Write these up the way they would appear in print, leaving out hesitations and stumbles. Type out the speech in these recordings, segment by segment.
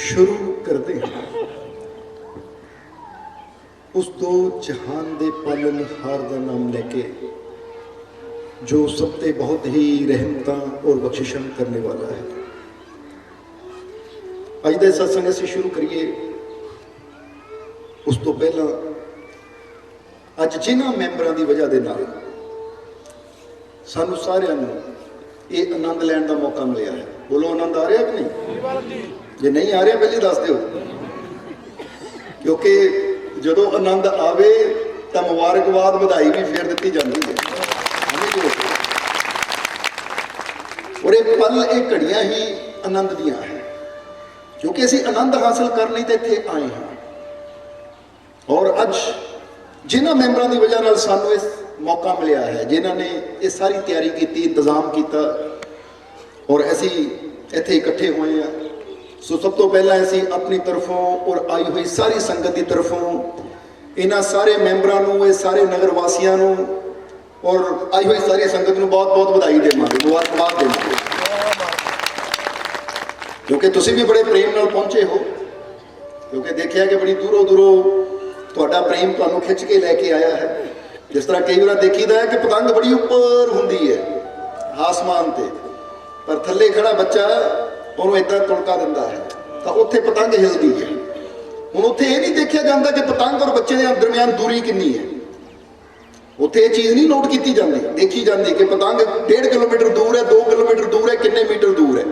शुरू करते हैं उस दो जहान दे पालनहार का नाम लेके जो सब ते बहुत ही रहमत और बख्शिशां करने वाला है। अज दे सत्संग असीं शुरू करिए उस तो पहला अज जिन्हां मैंबरां दी वजह दे नाल सानू सारिआं नूं ये आनंद लैण दा मौका मिलिया है। बोलो आनंद आ रहा कि नहीं? जे नहीं आ रहा पहले दस दो, क्योंकि जो आनंद आवे तो मुबारकबाद बधाई भी फिर दी जाती है। और ये पल ये घड़ियां ही आनंद दियां हैं, क्योंकि असीं आनंद हासिल करने तो इत्थे आए हैं। और अज जिन्हां मैंबरां दी वजह नाल सानू इस मौका मिलिया है, जिन्हां ने ये सारी तैयारी की, इंतजाम किया और असीं इत्थे इकट्ठे हुए हैं। सो सब तो पहला असीं अपनी तरफों और आई हुई सारी संगत की तरफों इन्हां सारे मैंबरां नूं, ये सारे नगर वासियां नूं और आई हुई सारी संगत नूं बहुत बहुत बधाई देवांगे, मुबारकबाद देवांगे, क्योंकि तुसीं भी बड़े प्रेम नाल पहुंचे हो। क्योंकि देखिया कि बड़ी दूरों दूरों तुहाडा प्रेम तुहानूं खिंच के लैके आया है। जिस तरह कई बार देखीदा है कि पतंग बड़ी उपर हुंदी है आसमान ते, पर थल्ले खड़ा बच्चा उन्होंने इदा तुड़का दिंदा है तो उत्थे पतंग हिलदी है। हुण उत्थे ये नहीं देखा जाता कि पतंग और बच्चे के दरम्यान दूरी कितनी है। उत्थे ये चीज़ नहीं नोट की जाती, देखी जाती कि पतंग 1.5 किलोमीटर दूर है, 2 किलोमीटर दूर है, कितने मीटर दूर है।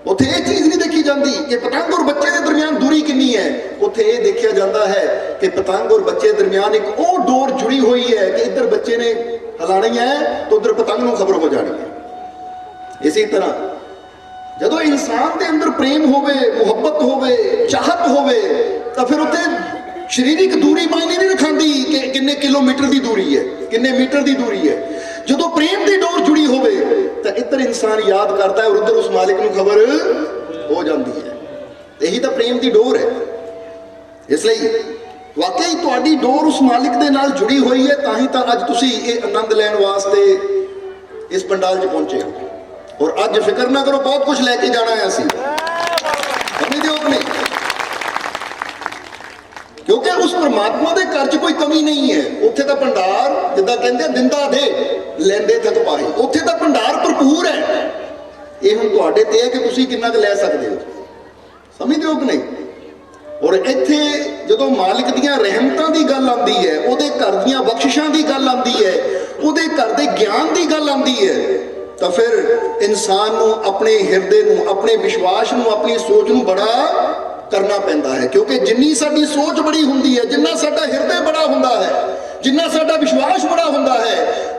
उत्थे ये चीज़ नहीं देखी जाती कि पतंग और बच्चे के दरम्यान दूरी कितनी है। उत्थे ये देखा जाता है कि पतंग और बच्चे के दरम्यान एक और डोर जुड़ी हुई है कि इधर बच्चे ने हिलानी है तो उधर पतंग को खबर हो जानी है। इसी तरह जदों इंसान के अंदर प्रेम होवे, मुहब्बत होवे, चाहत होवे तो फिर उत्थे शरीरिक दूरी मायने नहीं रखांदी कि किन्ने किलोमीटर की दूरी है, किन्ने मीटर की दूरी है। जदों प्रेम की डोर जुड़ी होवे तो इधर इंसान याद करता है और उधर उस मालिक को खबर हो जाती है। यही तो प्रेम की डोर है। इसलिए वाकई तुहाडी डोर उस मालिक के नाल जुड़ी हुई है, ताही तो अज तुसीं ये आनंद लैण वास्ते इस पंडाल च पहुंचे हो। और अज फिक्र ना करो, बहुत कुछ लैके जाना है असीं, समझदे हो नहीं? क्योंकि उस परमात्मा के घर च कोई कमी नहीं है। उत्थे तो भंडार जिद्दां कहंदे दिंदा दे लैंदे थक पाही, उत्थे तो भंडार भरपूर है। ये हुण तुहाडे ते है कि तुसीं किन्ना क लै सकदे हो, समझदे हो कि नहीं? और इत्थे जदों मालिक दीयां रहमतां दी गल आंदी है, उहदे घर दीयां बख्शिशां दी गल आंदी है, उहदे घर दे ज्ञान दी गल आंदी है, तो फिर इंसान नूं अपने हिरदे नूं, अपने विश्वास नूं, अपनी सोच नूं बड़ा करना पैंदा है। क्योंकि जिन्नी साडी सोच बड़ी हुंदी है, जिन्ना साडा हिरदे बड़ा हुंदा है, जिन्ना साडा विश्वास बड़ा हुंदा है,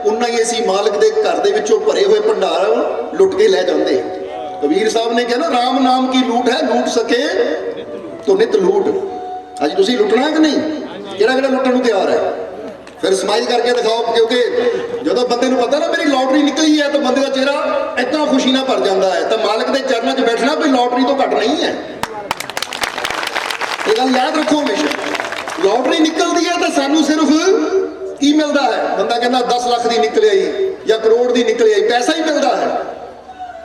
उन्ना ही असीं मालिक दे घर दे विचों भरे हुए भंडार लुट के लै जांदे। कबीर साहब ने कहा ना, राम नाम की लूट है, लूट सके तो नित लूट। अज तुसीं लुटना है कि नहीं? किहड़ा लुटण नूं तैयार है? फिर स्माइल करके दिखाओ, क्योंकि जो बंदे को पता ना मेरी लॉटरी निकली है तो बंदे का चेहरा इतना खुशी ना भर जाता है। तो मालिक के चरणों च बैठना कोई लॉटरी तो घट नहीं है। ये गल याद रखो हमेशा। लॉटरी निकलती है तो सानू सिर्फ की मिलता है? बंदा कहना 10 लाख की निकल आई या करोड़ की निकल आई, पैसा ही मिलता है।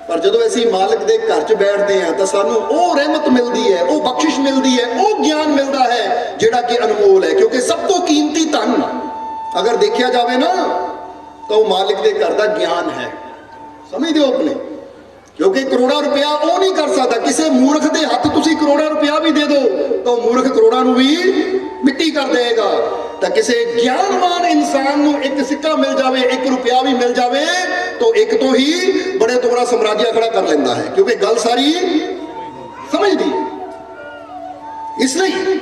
पर जो असीं मालिक के घर च बैठते हैं तो सानू वो रहमत मिलती है, वो बख्शिश मिलती है, वो ज्ञान मिलता है जिहड़ा कि अनमोल है। क्योंकि सब तो कीमती धन अगर देखा जाए ना तो मालिक के घर का ज्ञान है, समझते हो अपने? क्योंकि करोड़ा रुपया वो नहीं कर सकता। किसी मूर्ख के हाथ तुसीं करोड़ा रुपया भी दे दो तो मूर्ख करोड़ा नूं भी मिट्टी कर देगा। तो किसी ज्ञानवान इंसान नूं एक सिक्का मिल जाए, 1 रुपया भी मिल जाए तो एक तो ही बड़े तो बड़ा साम्राज्य खड़ा कर लेंदा है, क्योंकि गल सारी समझदी। इसलिए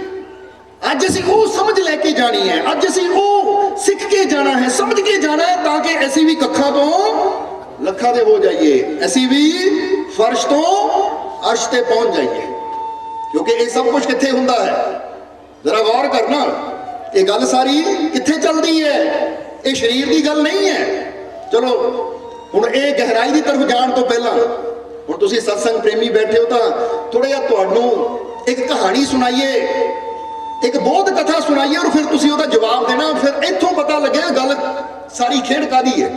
अज असीं वो समझ लैके जानी है, अज असीं वो सीख के जाना है, समझ के जाना है, ताकि असीं भी कखा तो लखा दे हो जाइए, असीं भी फर्श तो अर्श ते पहुंच जाइए। क्योंकि ये सब कुछ कित्थे हुंदा है? जरा गौर करना, ये गल सारी कित्थे चलदी है? ये शरीर की गल नहीं है। चलो हुण ये गहराई की तरफ जाण तो पहला हुण तुसीं सत्संग प्रेमी बैठे हो तो थोड़ा जिहा तुहानूं एक कहानी सुनाइए, एक बोध कथा सुनाइए और फिर तुसीं उहदा जवाब देना। फिर इत्थों पता लगे गल सारी खेड कादी है,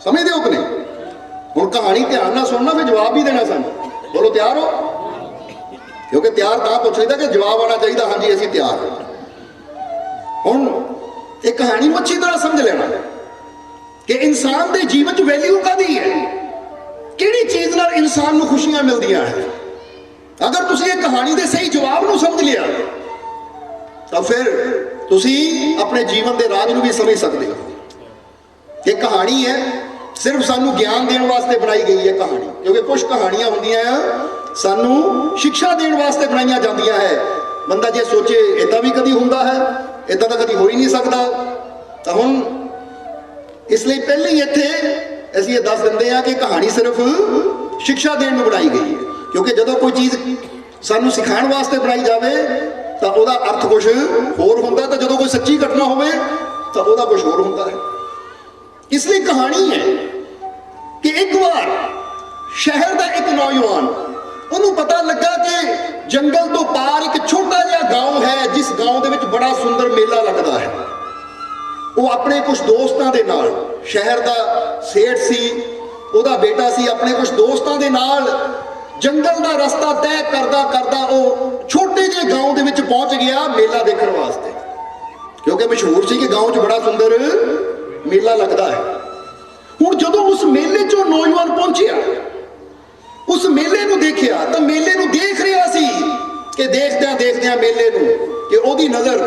समझते हो कि नहीं? हुण कहानी ध्यान नाल सुनना, फिर जवाब भी देना। सन बोलो तैयार हो? क्योंकि तैयार तां पुछ लईदा कि जवाब आना चाहिए हाँ जी असीं तैयार हां। हुण इह कहानी नूं अच्छी तरह समझ लेना कि इंसान के जीवन च वैल्यू काहदी है, किहड़ी चीज़ नाल इंसान नूं खुशियां मिलदियां है। अगर तुसीं इह कहानी दे सही जवाब नूं समझ लिया तो फिर तुसीं अपने जीवन के राज नूं भी समझ सकते हो। कि कहानी है सिर्फ सानू ज्ञान देने वास्ते बनाई गई है कहानी, क्योंकि कुछ कहानियां होंदियां सानू शिक्षा देने वास्ते बनाई जांदियां है। बंदा जे सोचे इदा भी कभी हुंदा है, इदा तो कभी हो ही नहीं सकता। तो हुण इसलिए पहले ही इत्थे असीं ये दस दिंदे आ कि कहानी सिर्फ शिक्षा देने नूं बनाई गई है, क्योंकि जदों कोई चीज़ सानू सिखाने वास्ते बनाई जाए तो वह अर्थ कुछ होर हुंदा, तो जदों कोई सच्ची घटना होवे तो वह कुछ होर हुंदा है। इसलिए कहानी है कि एक बार शहर का एक नौजवान उन्होंने पता लगा कि जंगल तो पार एक छोटा जिहा गांव है, जिस गांव के बड़ा सुंदर मेला लगता है। वो अपने कुछ दोस्तों के नाल, शहर का सेठ सी, उसका बेटा सी, अपने कुछ दोस्तों के नाल जंगल का रास्ता तय करदा करदा वो छोटे जे गांव के विच पहुंच गया मेला देखने वास्ते, क्योंकि मशहूर सी कि गांव च बड़ा सुंदर मेला लगता है। हुण जदों उस मेले चों नौजवान पहुंचिया, उस मेले नूं देखिया तो मेले नूं देख रहा सी कि देखदियां देखदियां मेले नूं कि ओहदी नज़र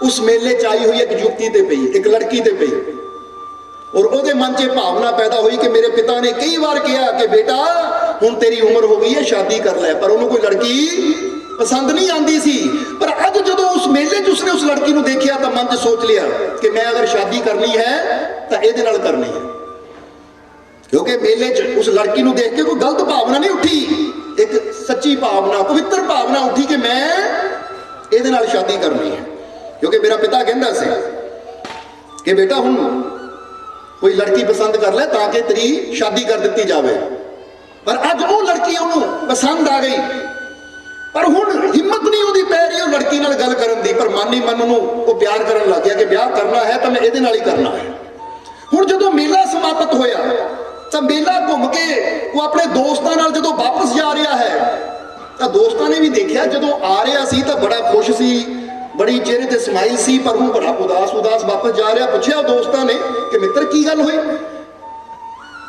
उस मेले च आई हुई एक युवती ते पई, एक लड़की ते पई, और ओहदे मन च भावना पैदा हुई कि मेरे पिता ने कई बार कहा कि बेटा हुण तेरी उम्र हो गई है, शादी कर लै, पर उन्होंने कोई लड़की पसंद नहीं आती सी। पर अज जो उस मेले च उसने उस लड़की को देखा तो मन च सोच लिया कि मैं अगर शादी करनी है तो ये करनी है, क्योंकि मेले च उस लड़की को देख के कोई गलत भावना नहीं उठी, एक सच्ची भावना, पवित्र भावना उठी कि मैं ये शादी करनी है। क्योंकि मेरा पिता कहता से कि बेटा हुण कोई लड़की पसंद कर ले ताकि तेरी शादी कर दी जाए, पर अज वो लड़की उन्होंने पसंद आ गई, पर हुण हिम्मत नहीं होती पै रही वो लड़की नाल गल करन दी, पर मन ही मन वो प्यार करन लग गया कि ब्याह करना है तो मैं ये ही करना है। हुण जदों मेला समाप्त होया तो मेला घूम के वो अपने दोस्तों नाल जदों वापस जा रहा है तो दोस्तों ने भी देखा जदों आ रहा सी तो बड़ा खुश सी, बड़ी चेहरे ते स्माइल सी, पर हुण बड़ा उदास उदास वापस जा रहा। पुछया दोस्तों ने कि मित्र की गल हुई,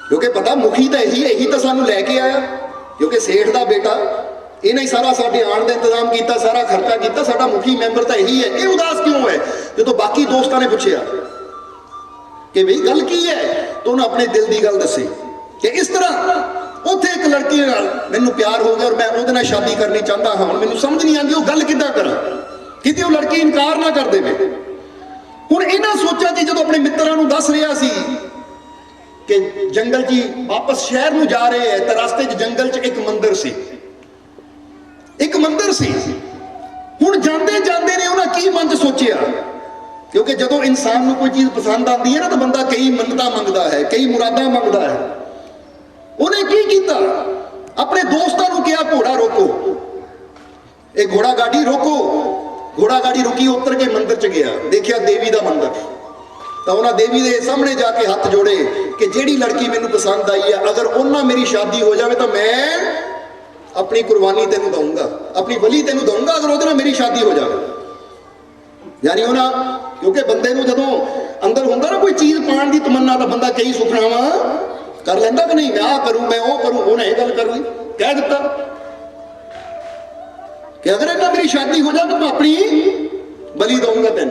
क्योंकि पता मुखी तो यही तो सानू लैके आया, क्योंकि सेठ का बेटा इन्हें सारा साडे आने का इंतजाम किया, सारा खर्चा किया, साडा मुखी मैंबर तो यही है, ये उदास क्यों है। जो बाकी दोस्तों ने पूछा कि भाई गल की है, तो उन्हें अपने दिल की गल दसी कि इस तरह उत्थे एक लड़की मैनू प्यार हो गया और मैं उहदे नाल शादी करनी चाहता हाँ, मैनू समझ नहीं आती वो गल किद्दां करा, किते वो लड़की इनकार ना कर देवे। हुण इन्हां सोचा कि जो अपने मित्रों को दस रहा सी कि जंगल च वापस शहर में जा रहे हैं तो रास्ते च जंगल च एक मंदिर सी, एक मंदिर सी। हुण जांदे जांदे ने उन्हें की मन च सोचिया, क्योंकि जो इंसान को कोई चीज़ पसंद आती है ना तो बंदा कई मन्नतां मंगता है, कई मुरादां मंगता है। उन्हें की कीता, अपने दोस्तों को कहा घोड़ा रोको, एक घोड़ा गाड़ी रोको। घोड़ा गाड़ी रुकी, उतर के मंदिर च गया, देखिया देवी का मंदिर, तो उन्हें देवी के सामने जाके हाथ जोड़े कि जिहड़ी लड़की मैनू पसंद आई है अगर उन्हां मेरी शादी हो जाए तो मैं अपनी कुर्बानी तेनू दूंगा, अपनी बलि तेनू दूंगा अगर उहदे नाल मेरी शादी हो जाए। यानी उन्हें, क्योंकि बंदे नूं जदों अंदर हुंदा ना कोई चीज़ पाण की तमन्ना, तो बंदा कई सुखनावां कर लैंदा कि नहीं, मैं आ करूँ मैं वो करूँ। उन्हें यह गल कर ली, कह दिता कि अगर इन्हें मेरी शादी हो जाए तो मैं अपनी बलि दूंगा, तेन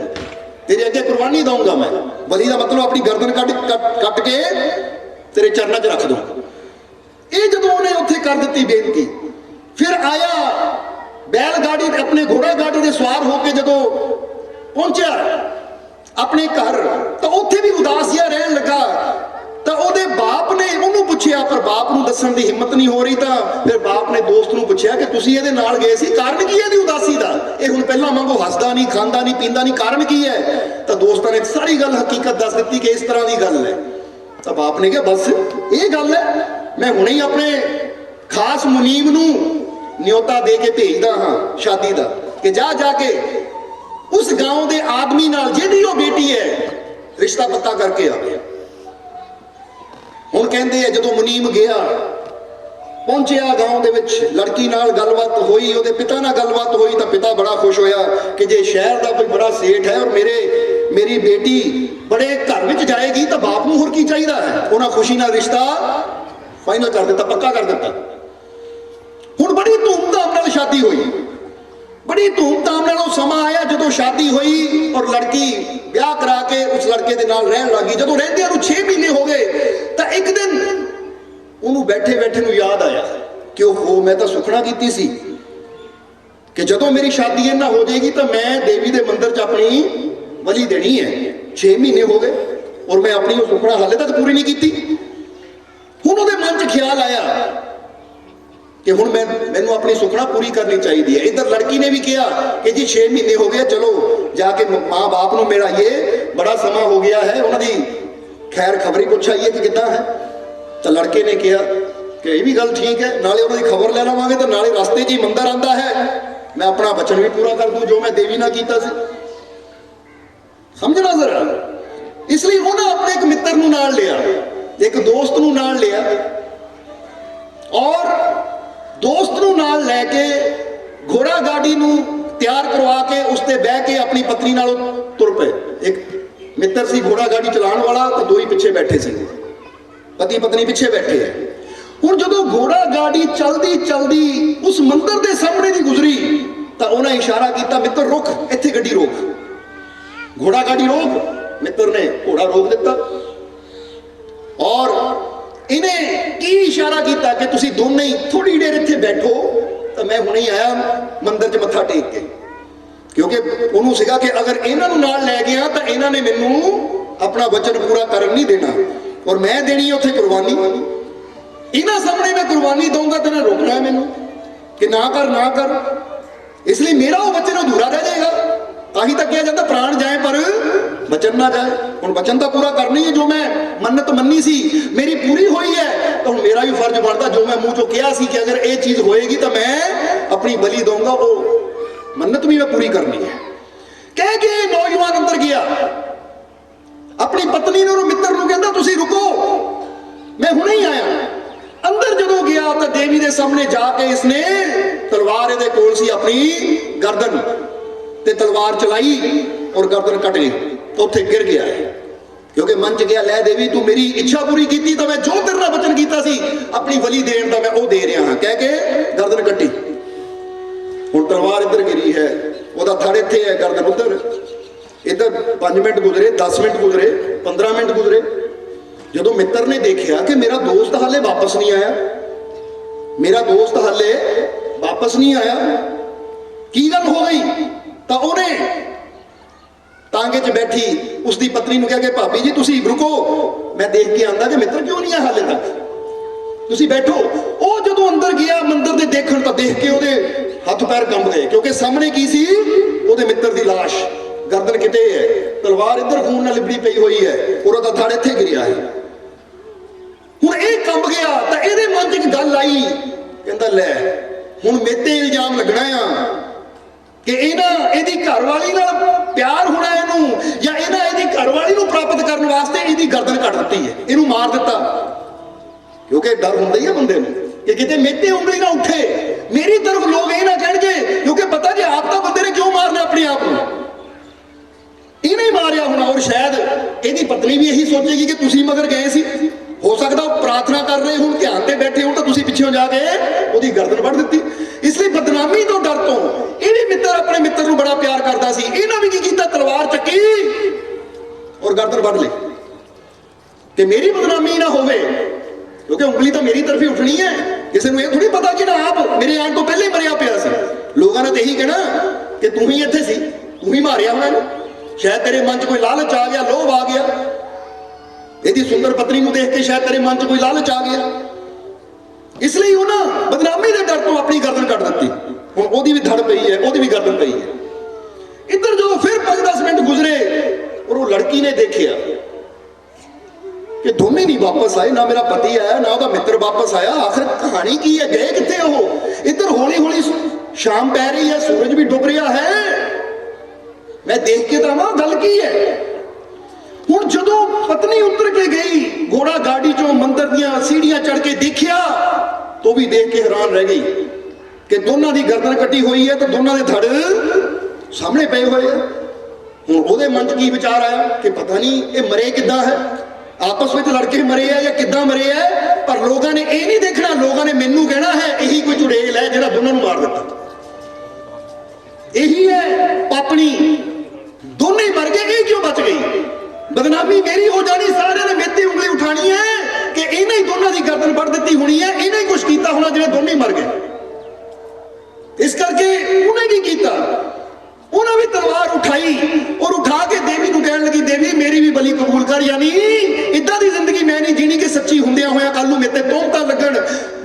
तेरे अगे कुर्बानी दूंगा। मैं बलि का मतलब अपनी गर्दन कट के तेरे चरणों च रख दूँ। ये जो उन्हें उत्थे कर दी बेनती, फिर आया बैलगाड़ी अपने घोड़ा गाड़ी से सवार होकर जो पहुंचा अपने घर, तो उत्थे भी उदास जिहा रहन लगा। तो ਉਹਦੇ बाप ने ਉਹਨੂੰ ਪੁੱਛਿਆ, पर बाप ਨੂੰ ਦੱਸਣ ਦੀ ਹਿੰਮਤ नहीं हो रही। तो फिर बाप ने दोस्त ਨੂੰ ਪੁੱਛਿਆ कि ਤੁਸੀਂ ਇਹਦੇ ਨਾਲ ਗਏ ਸੀ, ਕਾਰਨ ਕੀ ਹੈ ਇਹਦੀ ਉਦਾਸੀ ਦਾ? ਇਹ ਹੁਣ ਪਹਿਲਾਂ ਵਾਂਗੂ ਹੱਸਦਾ ਨਹੀਂ, ਖਾਂਦਾ ਨਹੀਂ, ਪੀਂਦਾ ਨਹੀਂ, ਕਾਰਨ ਕੀ ਹੈ? ਤਾਂ ਦੋਸਤਾਂ ਨੇ ਸਾਰੀ ਗੱਲ ਹਕੀਕਤ ਦੱਸ ਦਿੱਤੀ ਕਿ ਇਸ ਤਰ੍ਹਾਂ ਦੀ ਗੱਲ ਹੈ। ਤਾਂ बाप ने कहा बस ਇਹ ਗੱਲ ਹੈ, मैं ਹੁਣੇ ही अपने खास मुनीम ਨੂੰ न्योता दे के भेजदा हाँ शादी का, कि जा जाके उस गांव के आदमी नाल जिहदी वो बेटी है रिश्ता पता करके आ गया। हुण कहंदे आ जदों मुनीम गया ਪਹੁੰਚਿਆ ਗਾਉਂ ਦੇ ਵਿੱਚ, ਲੜਕੀ ਨਾਲ ਗੱਲਬਾਤ ਹੋਈ, ਉਹਦੇ ਪਿਤਾ ਨਾਲ ਗੱਲਬਾਤ ਹੋਈ ਤਾਂ ਪਿਤਾ ਬੜਾ ਖੁਸ਼ ਹੋਇਆ ਕਿ ਜੇ ਸ਼ਹਿਰ ਦਾ ਕੋਈ ਬੜਾ ਸੇਠ ਹੈ ਔਰ ਮੇਰੀ ਬੇਟੀ ਬੜੇ ਘਰ ਵਿੱਚ ਜਾਏਗੀ ਤਾਂ ਬਾਪ ਨੂੰ ਹੋਰ ਕੀ ਚਾਹੀਦਾ ਹੈ। ਉਹਨਾਂ ਖੁਸ਼ੀ ਨਾਲ ਰਿਸ਼ਤਾ ਫਾਈਨਲ ਕਰ ਦਿੱਤਾ, ਪੱਕਾ ਕਰ ਦਿੱਤਾ। ਹੁਣ ਬੜੀ ਧੂਮਧਾਮ ਨਾਲ ਸ਼ਾਦੀ ਹੋਈ, ਬੜੀ ਧੂਮਧਾਮ ਨਾਲ ਉਹ ਸਮਾਂ ਆਇਆ ਜਦੋਂ ਸ਼ਾਦੀ ਹੋਈ ਔਰ ਲੜਕੀ ਵਿਆਹ ਕਰਾ ਕੇ ਉਸ ਲੜਕੇ ਦੇ ਨਾਲ ਰਹਿਣ ਲੱਗੀ। ਜਦੋਂ ਰਹਿੰਦਿਆਂ ਨੂੰ 6 ਮਹੀਨੇ ਹੋ ਗਏ ਤਾਂ ਇੱਕ ਦਿਨ ਉਹਨੂੰ ਬੈਠੇ ਬੈਠੇ ਨੂੰ ਯਾਦ ਆਇਆ ਕਿ ਉਹ ਮੈਂ ਤਾਂ ਸੁਖਣਾ ਕੀਤੀ ਸੀ ਕਿ ਜਦੋਂ ਮੇਰੀ ਸ਼ਾਦੀ ਇਹਨਾਂ ਹੋ ਜਾਏਗੀ ਤਾਂ ਮੈਂ ਦੇਵੀ ਦੇ ਮੰਦਿਰ 'ਚ ਆਪਣੀ ਬਲੀ ਦੇਣੀ ਹੈ। 6 ਮਹੀਨੇ ਹੋ ਗਏ ਔਰ ਮੈਂ ਆਪਣੀ ਉਹ ਸੁਖਣਾ ਹਾਲੇ ਤੱਕ ਪੂਰੀ ਨਹੀਂ ਕੀਤੀ। ਹੁਣ ਉਹਦੇ ਮਨ 'ਚ ਖਿਆਲ ਆਇਆ ਕਿ ਹੁਣ ਮੈਨੂੰ ਆਪਣੀ ਸੁਖਣਾ ਪੂਰੀ ਕਰਨੀ ਚਾਹੀਦੀ ਹੈ। ਇੱਧਰ ਲੜਕੀ ਨੇ ਵੀ ਕਿਹਾ ਕਿ ਜੀ 6 ਮਹੀਨੇ ਹੋ ਗਏ, ਚਲੋ ਜਾ ਕੇ ਮਾਂ ਬਾਪ ਨੂੰ ਮਿਲਾਈਏ, ਬੜਾ ਸਮਾਂ ਹੋ ਗਿਆ ਹੈ, ਉਹਨਾਂ ਦੀ ਖੈਰ ਖਬਰੀ ਪੁੱਛਾਈਏ ਕਿ ਕਿੱਦਾਂ ਹੈ। ਤਾਂ ਲੜਕੇ ਨੇ ਕਿਹਾ ਕਿ ਇਹ ਵੀ ਗੱਲ ਠੀਕ ਹੈ, ਨਾਲੇ ਉਹਨਾਂ ਦੀ ਖਬਰ ਲੈ ਲਵਾਂਗੇ ਤਾਂ ਨਾਲੇ ਰਸਤੇ 'ਚ ਹੀ ਮੰਦਰ ਆਂਦਾ ਹੈ, ਮੈਂ ਆਪਣਾ ਵਚਨ ਵੀ ਪੂਰਾ ਕਰ ਦੂੰ ਜੋ ਮੈਂ ਦੇਵੀ ਨਾਲ ਕੀਤਾ ਸੀ। ਸਮਝਣਾ ਜ਼ਰਾ। ਇਸ ਲਈ ਉਹਨਾਂ ਆਪਣੇ ਇੱਕ ਮਿੱਤਰ ਨੂੰ ਨਾਲ ਲਿਆ, ਇੱਕ ਦੋਸਤ ਨੂੰ ਨਾਲ ਲਿਆ ਔਰ ਦੋਸਤ ਨੂੰ ਨਾਲ ਲੈ ਕੇ ਘੋੜਾ ਗਾੜੀ ਨੂੰ ਤਿਆਰ ਕਰਵਾ ਕੇ ਉਸ ਤੇ ਬਹਿ ਕੇ ਆਪਣੀ ਪਤਨੀ ਨਾਲ ਤੁਰ ਪਏ। ਇੱਕ ਮਿੱਤਰ ਸੀ ਘੋੜਾ ਗਾੜੀ ਚਲਾਉਣ ਵਾਲਾ ਤੇ ਦੋ ਹੀ ਪਿੱਛੇ ਬੈਠੇ ਸੀ, ਪਤੀ ਪਤਨੀ ਪਿੱਛੇ ਬੈਠੇ ਹੈ। ਹੁਣ ਜਦੋਂ ਘੋੜਾ ਗਾੜੀ ਚਲਦੀ ਚਲਦੀ ਉਸ ਮੰਦਿਰ ਦੇ ਸਾਹਮਣੇ ਦੀ ਗੁਜ਼ਰੀ ਤਾਂ ਉਹਨਾਂ ਇਸ਼ਾਰਾ ਕੀਤਾ, ਮਿੱਤਰ ਰੁਕ, ਇੱਥੇ ਗੱਡੀ ਰੋਕ, ਘੋੜਾ ਗਾੜੀ ਰੋਕ। ਮਿੱਤਰ ਨੇ ਘੋੜਾ ਰੋਕ ਦਿੱਤਾ ਔਰ ਇਹਨੇ ਕੀ ਇਸ਼ਾਰਾ ਕੀਤਾ ਕਿ ਤੁਸੀਂ ਦੋਨੇ ਹੀ ਥੋੜੀ ਦੇਰ ਇੱਥੇ ਬੈਠੋ ਤਾਂ ਮੈਂ ਹੁਣੇ ਹੀ ਆਇਆ ਮੰਦਿਰ 'ਚ ਮੱਥਾ ਟੇਕ ਕੇ, ਕਿਉਂਕਿ ਉਹਨੂੰ ਸੀਗਾ ਕਿ ਅਗਰ ਇਹਨਾਂ ਨੂੰ ਨਾਲ ਲੈ ਗਿਆ ਤਾਂ ਇਹਨਾਂ ਨੇ ਮੈਨੂੰ ਆਪਣਾ ਵਚਨ ਪੂਰਾ ਕਰਨ ਨਹੀਂ ਦੇਣਾ ਔਰ ਮੈਂ ਦੇਣੀ ਉੱਥੇ ਕੁਰਬਾਨੀ। ਇਹਨਾਂ ਸਾਹਮਣੇ ਮੈਂ ਕੁਰਬਾਨੀ ਦਊਂਗਾ ਤਾਂ ਇਹਨਾਂ ਰੋਕਣਾ ਹੈ ਮੈਨੂੰ ਕਿ ਨਾ ਕਰ ਨਾ ਕਰ, ਇਸ ਲਈ ਮੇਰਾ ਉਹ ਵਚਨ ਅਧੂਰਾ ਰਹਿ ਜਾਏਗਾ। ਤਾਂ ਹੀ ਤਾਂ ਕਿਹਾ ਜਾਂਦਾ ਪ੍ਰਾਣ ਜਾਏ ਪਰ ਵਚਨ ਨਾ ਜਾਏ। ਹੁਣ ਵਚਨ ਤਾਂ ਪੂਰਾ ਕਰਨੀ ਹੈ, ਜੋ ਮੈਂ ਮੰਨਤ ਮੰਨੀ ਸੀ ਮੇਰੀ ਪੂਰੀ ਹੋਈ ਹੈ ਤਾਂ ਹੁਣ ਮੇਰਾ ਵੀ ਫਰਜ਼ ਬਣਦਾ ਜੋ ਮੈਂ ਮੂੰਹ ਚੋਂ ਕਿਹਾ ਸੀ ਕਿ ਅਗਰ ਇਹ ਚੀਜ਼ ਹੋਏਗੀ ਤਾਂ ਮੈਂ ਆਪਣੀ ਬਲੀ ਦਊਂਗਾ, ਉਹ ਮੰਨਤ ਵੀ ਮੈਂ ਪੂਰੀ ਕਰਨੀ ਹੈ। ਕਹਿ ਕੇ ਨੌਜਵਾਨ ਅੰਦਰ ਗਿਆ, ਆਪਣੀ ਪਤਨੀ ਨੂੰ ਮਿੱਤਰ ਨੂੰ ਕਹਿੰਦਾ ਤੁਸੀਂ ਰੁਕੋ, ਮੈਂ ਹੁਣੇ ਹੀ ਆਇਆ। ਅੰਦਰ ਜਦੋਂ ਗਿਆ ਤਾਂ ਦੇਵੀ ਦੇ ਸਾਹਮਣੇ ਜਾ ਕੇ ਇਸਨੇ ਤਲਵਾਰ ਇਹਦੇ ਕੋਲ ਸੀ, ਆਪਣੀ ਗਰਦਨ ਤੇ ਤਲਵਾਰ ਚਲਾਈ ਔਰ ਗਰਦਨ ਕੱਟ ਗਈ, ਉੱਥੇ ਗਿਰ ਗਿਆ ਕਿਉਂਕਿ ਮਨ ਚ ਗਿਆ ਲੈ ਦੇਵੀ ਤੂੰ ਮੇਰੀ ਇੱਛਾ ਪੂਰੀ ਕੀਤੀ ਤਾਂ ਮੈਂ ਜੋ ਤੇਰੇ ਨਾਲ ਵਚਨ ਕੀਤਾ ਸੀ ਆਪਣੀ ਬਲੀ ਦੇਣ ਦਾ ਮੈਂ ਉਹ ਦੇ ਰਿਹਾ ਹਾਂ, ਕਹਿ ਕੇ ਗਰਦਨ ਕੱਟੀ। ਹੁਣ ਤਲਵਾਰ ਇੱਧਰ ਗਿਰੀ ਹੈ, ਉਹਦਾ ਥੜ ਇੱਥੇ ਹੈ, ਗਰਦਨ ਉੱਧਰ। ਇੱਧਰ 5 ਮਿੰਟ ਗੁਜ਼ਰੇ, 10 ਮਿੰਟ ਗੁਜ਼ਰੇ, 15 ਮਿੰਟ ਗੁਜ਼ਰੇ। ਜਦੋਂ ਮਿੱਤਰ ਨੇ ਦੇਖਿਆ ਕਿ ਮੇਰਾ ਦੋਸਤ ਹਾਲੇ ਵਾਪਸ ਨਹੀਂ ਆਇਆ, ਮੇਰਾ ਦੋਸਤ ਹਾਲੇ ਵਾਪਸ ਨਹੀਂ ਆਇਆ, ਕੀ ਗੱਲ ਹੋ ਗਈ, ਤਾਂ ਉਹਨੇ ਤਾਂਗੇ 'ਚ ਬੈਠੀ ਉਸਦੀ ਪਤਨੀ ਨੂੰ ਕਿਹਾ ਕਿ ਭਾਬੀ ਜੀ ਤੁਸੀਂ ਰੁਕੋ, ਮੈਂ ਦੇਖ ਕੇ ਆਂਦਾ ਕਿ ਮਿੱਤਰ ਕਿਉਂ ਨਹੀਂ ਆਇਆ ਹਾਲੇ ਤੱਕ, ਤੁਸੀਂ ਬੈਠੋ। ਉਹ ਜਦੋਂ ਅੰਦਰ ਗਿਆ ਮੰਦਿਰ ਦੇ ਦੇਖਣ ਤਾਂ ਦੇਖ ਕੇ ਉਹਦੇ ਹੱਥ ਪੈਰ ਕੰਬ ਗਏ, ਕਿਉਂਕਿ ਸਾਹਮਣੇ ਕੀ ਸੀ, ਉਹਦੇ ਮਿੱਤਰ ਦੀ ਲਾਸ਼, ਗਰਦਨ ਕਿਤੇ ਹੈ, ਤਲਵਾਰ ਇੱਧਰ ਖੂਨ ਨਾਲ ਲਿਬੜੀ ਪਈ ਹੋਈ ਹੈ, ਉਹਦਾ ਧੜ ਇੱਥੇ ਗਿਰਿਆ ਹੈ। ਹੁਣ ਇਹ ਕੰਬ ਗਿਆ ਤਾਂ ਇਹਦੇ ਮਨ 'ਚ ਇੱਕ ਗੱਲ ਆਈ, ਕਹਿੰਦਾ ਲੈ ਹੁਣ ਮੇਤੇ ਇਲਜ਼ਾਮ ਲੱਗਣਾ ਆ ਕਿ ਇਹਦੀ ਘਰਵਾਲੀ ਨਾਲ ਪਿਆਰ ਹੋਣਾ ਇਹਨੂੰ, ਜਾਂ ਇਹਦੀ ਘਰਵਾਲੀ ਨੂੰ ਪ੍ਰਾਪਤ ਕਰਨ ਵਾਸਤੇ ਇਹਦੀ ਗਰਦਨ ਕੱਟ ਦਿੱਤੀ ਹੈ, ਇਹਨੂੰ ਮਾਰ ਦਿੱਤਾ। ਕਿਉਂਕਿ ਡਰ ਹੁੰਦਾ ਹੀ ਹੈ ਬੰਦੇ ਨੂੰ ਕਿ ਕਿਤੇ ਮੇਤੇ ਉਂਗਲੀ ਨਾ ਉੱਠੇ, ਮੇਰੀ ਤਰਫ ਲੋਕ ਇਹ ਨਾ ਕਹਿਣਗੇ, ਕਿਉਂਕਿ ਪਤਾ ਜੇ ਆਪ ਤਾਂ ਬੰਦੇ ਨੇ ਕਿਉਂ ਮਾਰਨਾ ਆਪਣੇ ਆਪ ਨੂੰ, ਇਹਨੇ ਮਾਰਿਆ ਹੋਣਾ। ਔਰ ਸ਼ਾਇਦ ਇਹਦੀ ਪਤਨੀ ਵੀ ਇਹੀ ਸੋਚੇਗੀ ਕਿ ਤੁਸੀਂ ਮਗਰ ਗਏ ਸੀ, ਹੋ ਸਕਦਾ ਉਹ ਪ੍ਰਾਰਥਨਾ ਕਰ ਰਹੇ ਹੁਣ, ਧਿਆਨ ਤੇ ਬੈਠੇ ਹੁਣ, ਤਾਂ ਤੁਸੀਂ ਪਿੱਛੋਂ ਜਾ ਕੇ ਉਹਦੀ ਗਰਦਨ ਵੱਢ ਦਿੱਤੀ। ਇਸ ਲਈ ਬਦਨਾਮੀ ਤੋਂ ਡਰ ਤੋਂ ਇਹ ਵੀ ਮਿੱਤਰ ਆਪਣੇ ਮਿੱਤਰ ਨੂੰ ਬੜਾ ਪਿਆਰ ਕਰਦਾ ਸੀ, ਇਹਨਾਂ ਵੀ ਕੀ ਕੀਤਾ, ਤਲਵਾਰ ਚੱਕੀ ਔਰ ਗਰਦਨ ਵੱਢ ਲਈ ਕਿ ਮੇਰੀ ਬਦਨਾਮੀ ਨਾ ਹੋਵੇ, ਕਿਉਂਕਿ ਉਂਗਲੀ ਤਾਂ ਮੇਰੀ ਤਰਫ ਹੀ ਉੱਠਣੀ ਹੈ। ਕਿਸੇ ਨੂੰ ਇਹ ਥੋੜੀ ਪਤਾ ਕਿ ਨਾ ਆਪ ਮੇਰੇ ਆਉਣ ਤੋਂ ਪਹਿਲੇ ਮਰਿਆ ਪਿਆ ਸੀ। ਲੋਕਾਂ ਨੇ ਤਾਂ ਇਹੀ ਕਹਿਣਾ ਕਿ ਤੂੰ ਹੀ ਇੱਥੇ ਸੀ, ਤੂੰ ਹੀ ਮਾਰਿਆ ਹੋਣਾ ਇਹਨੂੰ, ਸ਼ਾਇਦ ਤੇਰੇ ਮਨ 'ਚ ਕੋਈ ਲਾਲਚ ਆ ਗਿਆ, ਲੋਭ ਆ ਗਿਆ, ਇਹਦੀ ਸੁੰਦਰ ਪਤਨੀ ਨੂੰ ਦੇਖ ਕੇ ਸ਼ਾਇਦ ਤੇਰੇ ਮਨ 'ਚ ਕੋਈ ਲਾਲਚ ਆ ਗਿਆ। ਇਸ ਲਈ ਉਹਨਾਂ ਬਦਨਾਮੀ ਦੇ ਡਰ ਤੋਂ ਆਪਣੀ ਗਰਦਨ ਕੱਟ ਦਿੱਤੀ। ਹੁਣ ਉਹਦੀ ਵੀ ਧੜ ਪਈ ਹੈ, ਉਹਦੀ ਵੀ ਗਰਦਨ ਪਈ ਹੈ। ਇੱਧਰ ਜਦੋਂ ਫਿਰ 5-10 ਮਿੰਟ ਗੁਜ਼ਰੇ ਔਰ ਉਹ ਲੜਕੀ ਨੇ ਦੇਖਿਆ ਕਿ ਦੋਨੇ ਨਹੀਂ ਵਾਪਸ ਆਏ, ਨਾ ਮੇਰਾ ਪਤੀ ਆਇਆ ਨਾ ਉਹਦਾ ਮਿੱਤਰ ਵਾਪਸ ਆਇਆ, ਆਖਰ ਕਹਾਣੀ ਕੀ ਹੈ, ਗਏ ਕਿੱਥੇ ਉਹ। ਇੱਧਰ ਹੌਲੀ ਹੌਲੀ ਸ਼ਾਮ ਪੈ ਰਹੀ ਹੈ, ਸੂਰਜ ਵੀ ਡੁੱਬ ਰਿਹਾ ਹੈ, ਮੈਂ ਦੇਖ ਕੇ ਤਾਂ ਆਵਾਂ ਗੱਲ ਕੀ ਹੈ। ਹੁਣ ਜਦੋਂ ਪਤਨੀ ਉਤਰ ਕੇ ਗਈ ਘੋੜਾ ਗਾੜੀ ਚੋਂ, ਮੰਦਿਰ ਦੀਆਂ ਸੀੜੀਆਂ ਚੜ ਕੇ ਦੇਖਿਆ तो भी देख के हैरान रह गई कि दोनों की गर्दन कटी हुई है तो दोनों के धड़ सामने पे हुए हैं। हुण उहदे मन च की विचार आया कि पता नहीं ये मरे किद्दां है, आपस में लड़के मरे है या किद्दां मरे है, पर लोगों ने ये नहीं देखना, लोगों ने मैनू कहना है यही कोई चुड़ैल है जिहड़ा दोनों नूं मार दिता, यही है पापणी, दोनों ही मर गए, ये क्यों बच गई, बदनामी मेरी हो जानी, सारे ने मेरी उंगली उठानी है कि इन्हें ही दोनों की गर्दन बढ़ दी होनी है, इन्हें ही कुछ किया होना जिन्हें दोनों ही मर गए। इस करके उन्हें की किया, उन्हें भी तलवार उठाई और उठा के देवी को कहने लगी, देवी मेरी भी बलि कबूल कर, यानी इदा की जिंदगी मैं नहीं जीनी कि सच्ची होंदिया होया कल नूं मेरे ते तोहमतां लगण,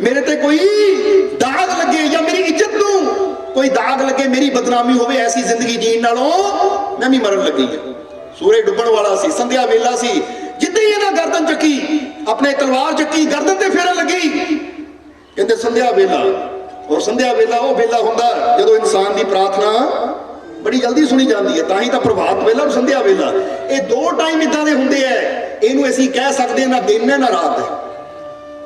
मेरे ते कोई दाग लगे या मेरी इज्जत नूं कोई दाग लगे, मेरी बदनामी होवे, ऐसी जिंदगी जीण नालों मैं भी मरन लगी है। सूरज डुबण वाला सी, संध्या वेला सी, जिद्दां ही इन्हां गर्दन चुकी, अपने तलवार चुकी, गर्दन ते फेरन लगी, कहते संध्या वेला, और संध्या वेला वो वेला हुंदा जदों इंसान की प्रार्थना बड़ी जल्दी सुनी जाती है, तां ही तां प्रभात वेला और संध्या वेला, ये दो टाइम इदां दे हुंदे है, इहनूं असीं कह सकदे ना दिन है ना रात है।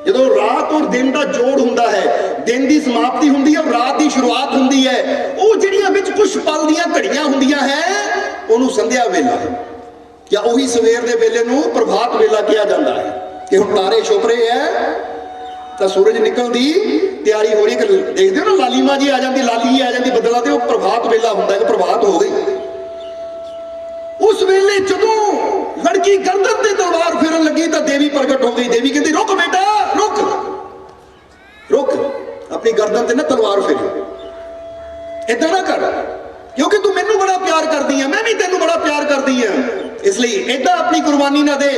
जदों रात और दिन का जोड़ हुंदा है, दिन की समाप्ति हुंदी है और रात की शुरुआत हुंदी है, वो जिहड़ियां विच कुछ पल दीयां घड़ियां हुंदियां है उहनूं संध्या वेला या उही सवेर दे वेले नूं प्रभात वेला कहा जाता है। कि हुण तारे छुप रहे है तो सूरज निकलण दी तैयारी हो रही है, देखते हो ना लालीमा जी आ जाती, लाली आ जाती बदला, ते वो प्रभात वेला हुंदा है कि प्रभात हो गई। उस वेले जदों लड़की गर्दन ते तलवार फेरन लगी तो देवी प्रगट हो गई। देवी कहती रुक बेटा रुक रुक, अपनी गर्दन ते ना तलवार फेरी, इदां ना कर, क्योंकि तू मैनू बड़ा प्यार करदी है, मैं भी तेनू बड़ा प्यार करदी है, इसलिए इदां अपनी कुर्बानी ना दे,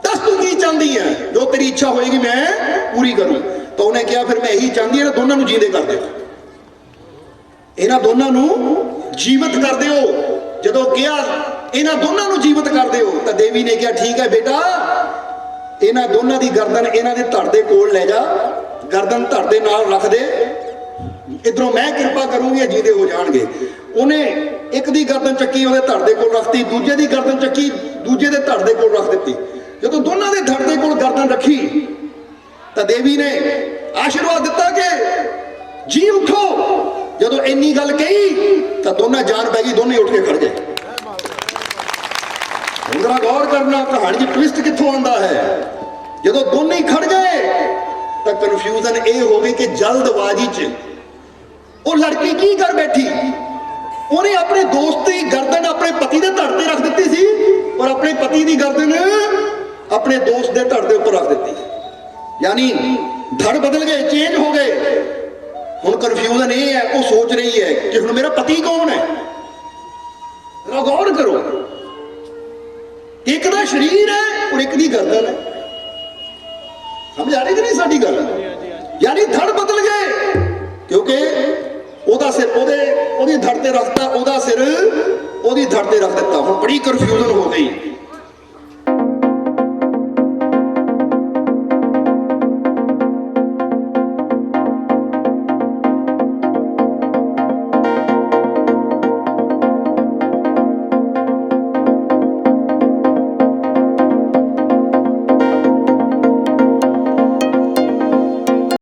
दस तू की चाहती है, जो तेरी इच्छा होएगी मैं पूरी करूं। तो उन्हें कहा फिर मैं यही चाहती है दोनों नूं जींदे कर दे, इन्हां दोनों नूं जीवित कर दिओ। जदों कहा इन्हां दोनों नूं जीवित कर दिओ तो देवी ने कहा ठीक है बेटा, इन्हां दोनों की गर्दन इन्हां दे धड़ दे कोल ले जा, गर्दन धड़ दे नाल रख दे, इधरों मैं कृपा करूंगी जींदे हो जाणगे। उन्हें एक दी गर्दन चक्की उहदे धड़ दे कोल रखती, दूजे दी गर्दन चक्की दूजे दे धड़ दे कोल रख दित्ती। जदों दोनों के धड़ दे कोल गर्दन रखी तो देवी ने आशीर्वाद दिता कि जी उठो। जदों इन्नी गल कही तो दोनों जान पै गई, दोनों उठ के खड़ गए। जरा गौर करना कहानी की ट्विस्ट कित्थों आंदा है। जदों दोनों ही खड़ गए तो कन्फ्यूजन ये हो गई कि जल्दबाजी च वो लड़की की कर बैठी, उन्हें अपने दोस्त की गर्दन अपने पति के धड़ ते रख दी सी और अपने पति की गर्दन अपने दोस्त के धड़ के ऊपर रख दी, यानी धड़ बदल गए, चेंज हो गए। हुण कन्फ्यूजन ये है, वो सोच रही है कि हुण मेरा पति कौन है। गौर करो, एक दा शरीर है और एक दी गर्दन है, समझ आ रही कि नहीं साडी गल, यानी धड़ बदल गए, क्योंकि ओदा सिर ओदे धड़ ते रखता, ओदा सिर ओदी धड़ ते रख दिता। हुण बड़ी कन्फ्यूजन हो गई।